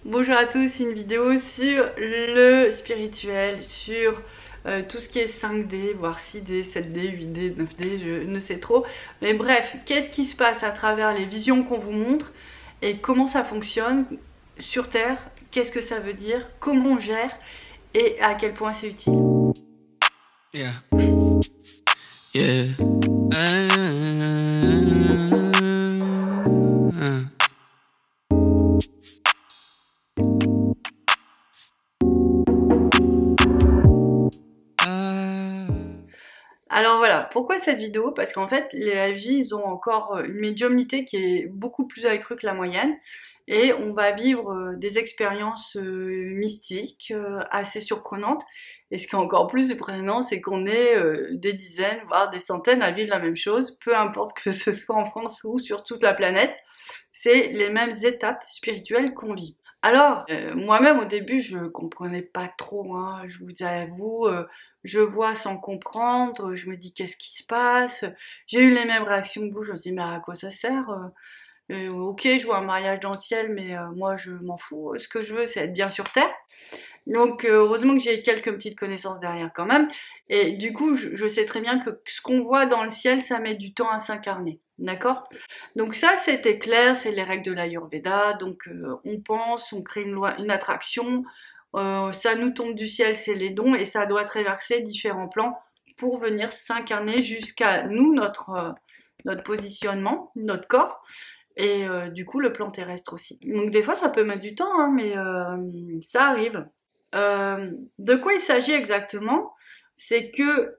Bonjour à tous, une vidéo sur le spirituel, sur tout ce qui est 5D, voire 6D, 7D, 8D, 9D, je ne sais trop. Mais bref, qu'est-ce qui se passe à travers les visions qu'on vous montre et comment ça fonctionne sur Terre, qu'est-ce que ça veut dire, comment on gère et à quel point c'est utile. Yeah. Yeah. Alors voilà, pourquoi cette vidéo? Parce qu'en fait, les AFJ, ils ont encore une médiumnité qui est beaucoup plus accrue que la moyenne. Et on va vivre des expériences mystiques assez surprenantes. Et ce qui est encore plus surprenant, c'est qu'on est des dizaines, voire des centaines à vivre la même chose, peu importe que ce soit en France ou sur toute la planète. C'est les mêmes étapes spirituelles qu'on vit. Alors, moi-même au début, je comprenais pas trop, hein, je vous avoue, je vois sans comprendre, je me dis qu'est-ce qui se passe. J'ai eu les mêmes réactions que vous, je me dis mais à quoi ça sert? Ok, je vois un mariage dans le ciel, mais moi je m'en fous. Ce que je veux, c'est être bien sur Terre. Donc heureusement que j'ai quelques petites connaissances derrière quand même. Et du coup, je sais très bien que ce qu'on voit dans le ciel, ça met du temps à s'incarner. D'accord? Donc ça, c'était clair, c'est les règles de l'Ayurveda. Donc on pense, on crée une loi, une attraction, ça nous tombe du ciel, c'est les dons, et ça doit traverser différents plans pour venir s'incarner jusqu'à nous, notre positionnement, notre corps, et du coup le plan terrestre aussi. Donc des fois ça peut mettre du temps, hein, mais ça arrive. De quoi il s'agit exactement? C'est que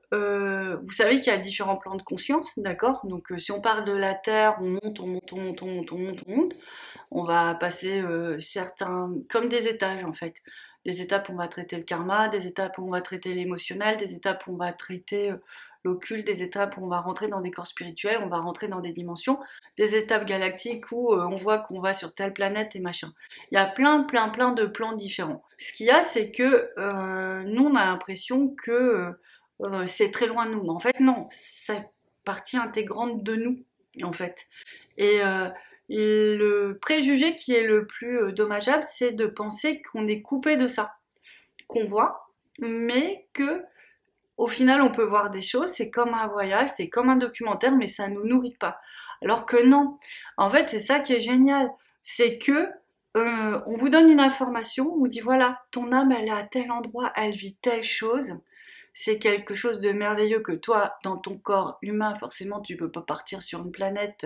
vous savez qu'il y a différents plans de conscience, d'accord? Donc si on parle de la Terre, on monte, on monte, on monte, on monte, on monte, on monte. On va passer certains, comme des étages en fait. Des étapes où on va traiter le karma, des étapes où on va traiter l'émotionnel, des étapes où on va traiter l'occulte, des étapes où on va rentrer dans des corps spirituels, on va rentrer dans des dimensions, des étapes galactiques où on voit qu'on va sur telle planète et machin. Il y a plein de plans différents. Ce qu'il y a, c'est que nous, on a l'impression que c'est très loin de nous. Mais en fait, non, c'est partie intégrante de nous, en fait. Et le préjugé qui est le plus dommageable, c'est de penser qu'on est coupé de ça, qu'on voit, mais que au final, on peut voir des choses, c'est comme un voyage, c'est comme un documentaire, mais ça nous nourrit pas. Alors que non. En fait, c'est ça qui est génial. C'est que on vous donne une information, on vous dit voilà, ton âme, elle est à tel endroit, elle vit telle chose. C'est quelque chose de merveilleux que toi, dans ton corps humain, forcément, tu peux pas partir sur une planète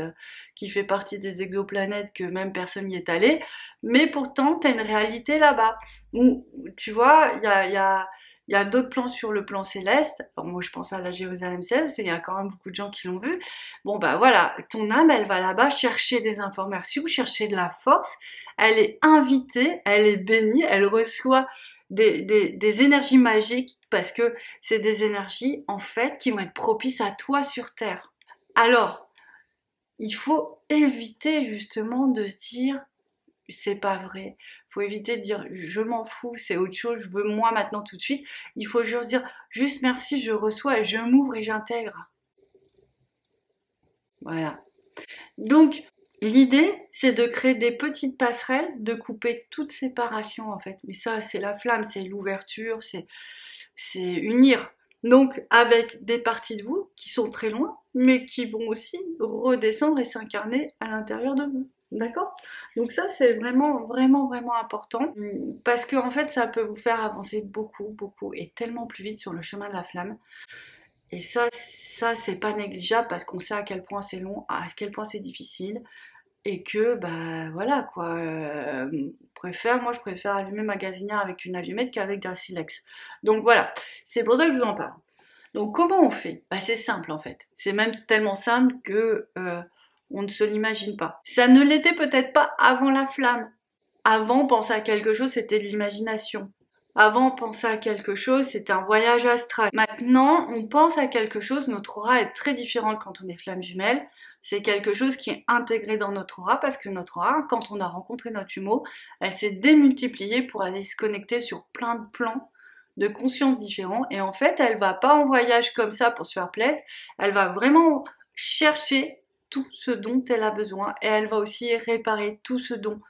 qui fait partie des exoplanètes que même personne n'y est allé. Mais pourtant, tu as une réalité là-bas. Où, tu vois, il y a d'autres plans sur le plan céleste. Alors moi, je pense à la Jérusalem céleste, il y a quand même beaucoup de gens qui l'ont vu. Bon, bah voilà, ton âme, elle va là-bas chercher des informations, chercher de la force. Elle est invitée, elle est bénie, elle reçoit des énergies magiques parce que c'est des énergies en fait qui vont être propices à toi sur Terre. Alors, il faut éviter justement de se dire c'est pas vrai. Il faut éviter de dire je m'en fous, c'est autre chose, je veux moi maintenant tout de suite. Il faut juste dire juste merci, je reçois et je m'ouvre et j'intègre. Voilà. Donc, l'idée, c'est de créer des petites passerelles, de couper toute séparation en fait. Mais ça, c'est la flamme, c'est l'ouverture, c'est unir. Donc, avec des parties de vous qui sont très loin, mais qui vont aussi redescendre et s'incarner à l'intérieur de vous. D'accord? Donc ça, c'est vraiment important. Parce que, en fait, ça peut vous faire avancer beaucoup, et tellement plus vite sur le chemin de la flamme. Et ça c'est pas négligeable parce qu'on sait à quel point c'est long, à quel point c'est difficile. Et que, bah voilà quoi, moi je préfère allumer ma gazinière avec une allumette qu'avec d'un silex. Donc voilà, c'est pour ça que je vous en parle. Donc comment on fait? Bah c'est simple en fait. C'est même tellement simple que on ne se l'imagine pas. Ça ne l'était peut-être pas avant la flamme. Avant, penser à quelque chose, c'était de l'imagination. Avant, penser à quelque chose, c'était un voyage astral. Maintenant, on pense à quelque chose, notre aura est très différente quand on est flamme jumelle. C'est quelque chose qui est intégré dans notre aura parce que notre aura, quand on a rencontré notre jumeau, elle s'est démultipliée pour aller se connecter sur plein de plans de conscience différents. Et en fait, elle va pas en voyage comme ça pour se faire plaisir. Elle va vraiment chercher tout ce dont elle a besoin et elle va aussi réparer tout ce dont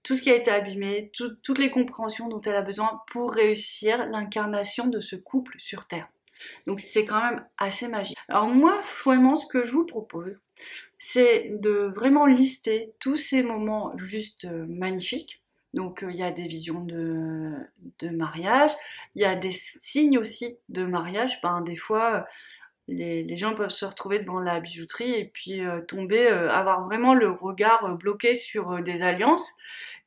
tout ce qui a été abîmé, toutes les compréhensions dont elle a besoin pour réussir l'incarnation de ce couple sur Terre. Donc c'est quand même assez magique. Alors moi, vraiment, ce que je vous propose, c'est de vraiment lister tous ces moments juste magnifiques. Donc il y a des visions de mariage, il y a des signes aussi de mariage. Ben, des fois, les gens peuvent se retrouver devant la bijouterie et puis tomber, avoir vraiment le regard bloqué sur des alliances,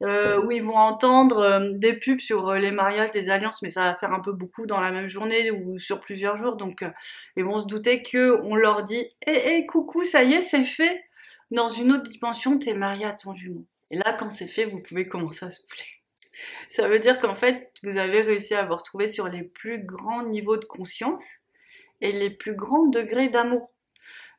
où ils vont entendre des pubs sur les mariages, des alliances, mais ça va faire un peu beaucoup dans la même journée ou sur plusieurs jours, donc ils vont se douter que on leur dit coucou, ça y est, c'est fait, dans une autre dimension, t'es marié à ton jumeau. Et là, quand c'est fait, vous pouvez commencer à souffler. Ça veut dire qu'en fait, vous avez réussi à vous retrouver sur les plus grands niveaux de conscience et les plus grands degrés d'amour.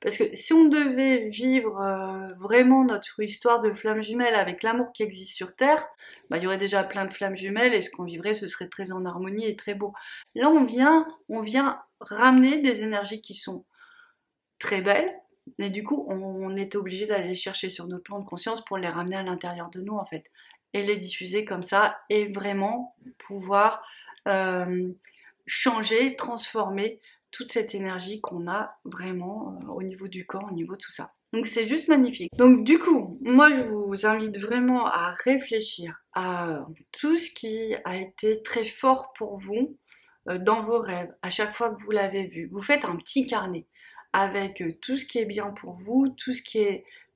Parce que si on devait vivre vraiment notre histoire de flammes jumelles avec l'amour qui existe sur Terre, bah, il y aurait déjà plein de flammes jumelles et ce qu'on vivrait, ce serait très en harmonie et très beau. Là, on vient ramener des énergies qui sont très belles, et du coup, on est obligé d'aller les chercher sur notre plan de conscience pour les ramener à l'intérieur de nous, en fait, et les diffuser comme ça, et vraiment pouvoir changer, transformer toute cette énergie qu'on a vraiment au niveau du corps, au niveau de tout ça. Donc c'est juste magnifique. Donc du coup, moi je vous invite vraiment à réfléchir à tout ce qui a été très fort pour vous dans vos rêves, à chaque fois que vous l'avez vu. Vous faites un petit carnet avec tout ce qui est bien pour vous,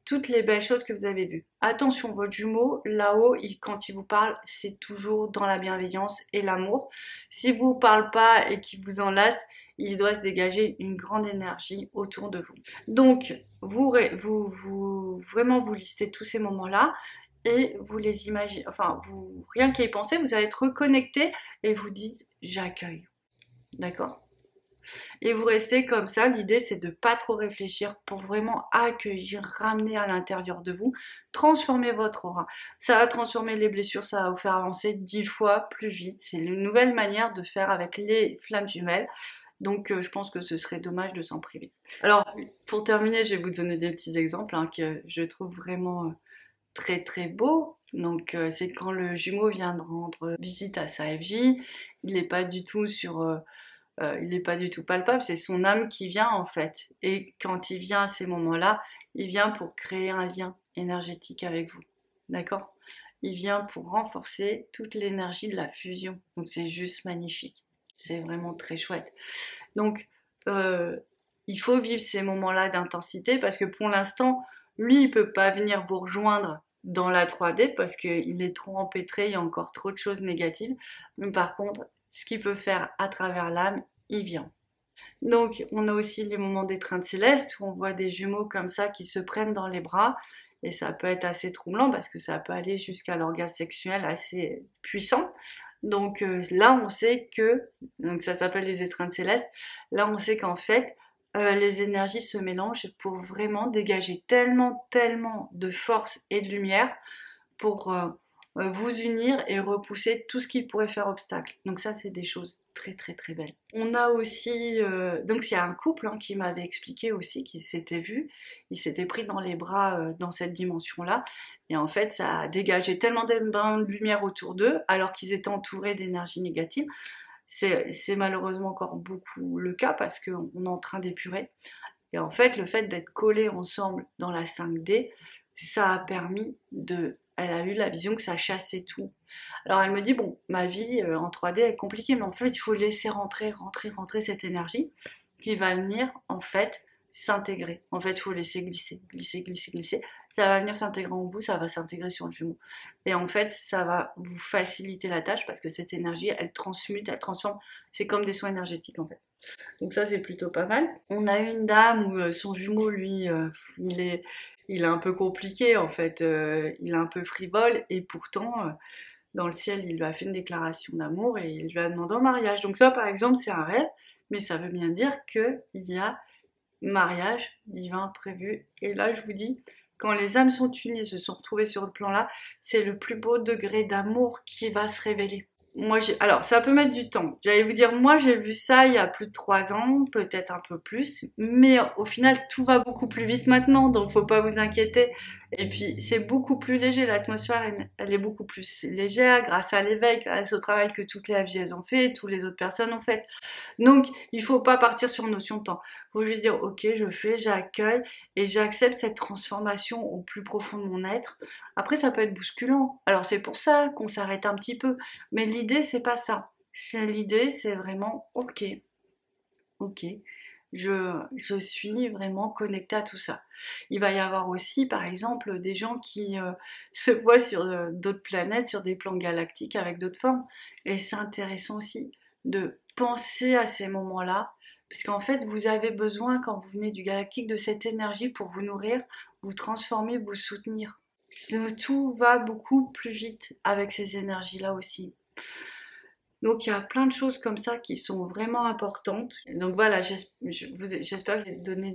toutes les belles choses que vous avez vues. Attention, votre jumeau, là-haut, quand il vous parle, c'est toujours dans la bienveillance et l'amour. S'il vous parle pas et qu'il vous enlace, il doit se dégager une grande énergie autour de vous. Donc, vraiment vous listez tous ces moments-là et vous les imaginez, enfin, rien qu'à y penser, vous allez être reconnecté et vous dites j'accueille. D'accord? Et vous restez comme ça, l'idée c'est de ne pas trop réfléchir pour vraiment accueillir, ramener à l'intérieur de vous, transformer votre aura. Ça va transformer les blessures, ça va vous faire avancer 10 fois plus vite. C'est une nouvelle manière de faire avec les flammes jumelles. Donc je pense que ce serait dommage de s'en priver. Alors pour terminer, je vais vous donner des petits exemples que je trouve vraiment très très beaux. Donc c'est quand le jumeau vient de rendre visite à sa FJ, il n'est pas du tout il n'est pas du tout palpable, c'est son âme qui vient en fait. Et quand il vient à ces moments-là, il vient pour créer un lien énergétique avec vous. D'accord? Il vient pour renforcer toute l'énergie de la fusion. Donc c'est juste magnifique. C'est vraiment très chouette. Donc il faut vivre ces moments-là d'intensité parce que pour l'instant, lui, il peut pas venir vous rejoindre dans la 3D parce qu'il est trop empêtré, il y a encore trop de choses négatives. Mais par contre, ce qu'il peut faire à travers l'âme, il vient. Donc, on a aussi les moments d'étreinte céleste où on voit des jumeaux comme ça qui se prennent dans les bras et ça peut être assez troublant parce que ça peut aller jusqu'à l'orgasme sexuel assez puissant. Donc là, on sait que, donc ça s'appelle les étreintes célestes, là on sait qu'en fait, les énergies se mélangent pour vraiment dégager tellement, tellement de force et de lumière pour vous unir et repousser tout ce qui pourrait faire obstacle. Donc ça, c'est des choses très très très belles. On a aussi, donc il y a un couple qui m'avait expliqué aussi qu'il s'était vu, il s'était pris dans les bras dans cette dimension-là, et en fait ça a dégagé tellement de lumière autour d'eux, alors qu'ils étaient entourés d'énergie négative. C'est malheureusement encore beaucoup le cas parce qu'on est en train d'épurer. Et en fait, le fait d'être collés ensemble dans la 5D, ça a permis elle a eu la vision que ça chassait tout. Alors elle me dit, bon, ma vie en 3D est compliquée, mais en fait, il faut laisser rentrer cette énergie qui va venir, en fait, s'intégrer. En fait, il faut laisser glisser, glisser, glisser, glisser. Ça va venir s'intégrer en vous, ça va s'intégrer sur le jumeau. Et en fait, ça va vous faciliter la tâche parce que cette énergie, elle transmute, elle transforme. C'est comme des soins énergétiques, en fait. Donc ça, c'est plutôt pas mal. On a une dame où son jumeau, lui, il est un peu compliqué, en fait. Il est un peu frivole et pourtant, dans le ciel, il lui a fait une déclaration d'amour et il lui a demandé en mariage. Donc ça, par exemple, c'est un rêve, mais ça veut bien dire qu'il y a mariage divin prévu. Et là, je vous dis, quand les âmes sont unies et se sont retrouvées sur le plan là, c'est le plus beau degré d'amour qui va se révéler. Alors, ça peut mettre du temps. J'allais vous dire, moi, j'ai vu ça il y a plus de 3 ans, peut-être un peu plus, mais au final, tout va beaucoup plus vite maintenant, donc faut pas vous inquiéter. Et puis, c'est beaucoup plus léger. L'atmosphère, elle est beaucoup plus légère grâce à l'éveil, grâce au travail que toutes les FJ ont fait, toutes les autres personnes ont fait. Donc, il faut pas partir sur notion de temps. Il faut juste dire, ok, je fais, j'accueille et j'accepte cette transformation au plus profond de mon être. Après, ça peut être bousculant. Alors, c'est pour ça qu'on s'arrête un petit peu. Mais l'idée, c'est pas ça. L'idée, c'est vraiment, ok, ok, je suis vraiment connectée à tout ça. Il va y avoir aussi, par exemple, des gens qui se voient sur d'autres planètes, sur des plans galactiques avec d'autres formes. Et c'est intéressant aussi de penser à ces moments-là, parce qu'en fait, vous avez besoin, quand vous venez du galactique, de cette énergie pour vous nourrir, vous transformer, vous soutenir. Tout va beaucoup plus vite avec ces énergies-là aussi. Donc il y a plein de choses comme ça qui sont vraiment importantes. Donc voilà, j'espère que j'ai donné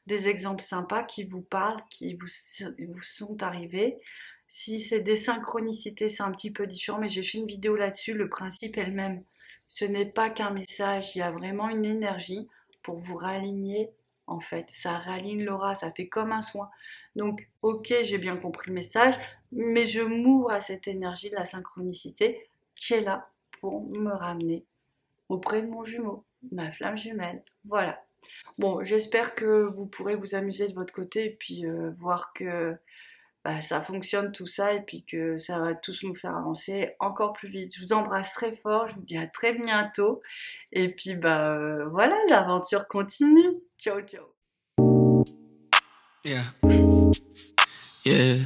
des exemples sympas qui vous parlent, vous sont arrivés. Si c'est des synchronicités, c'est un petit peu différent, mais j'ai fait une vidéo là-dessus. Le principe est le même. Ce n'est pas qu'un message, il y a vraiment une énergie pour vous raligner en fait. Ça raligne l'aura, ça fait comme un soin. Donc ok, j'ai bien compris le message, mais je m'ouvre à cette énergie de la synchronicité qui est là pour me ramener auprès de mon jumeau, ma flamme jumelle. Voilà. Bon, j'espère que vous pourrez vous amuser de votre côté et puis voir que bah, ça fonctionne tout ça et puis que ça va tous nous faire avancer encore plus vite. Je vous embrasse très fort, je vous dis à très bientôt et puis bah voilà, l'aventure continue. Ciao ciao. Yeah. Yeah.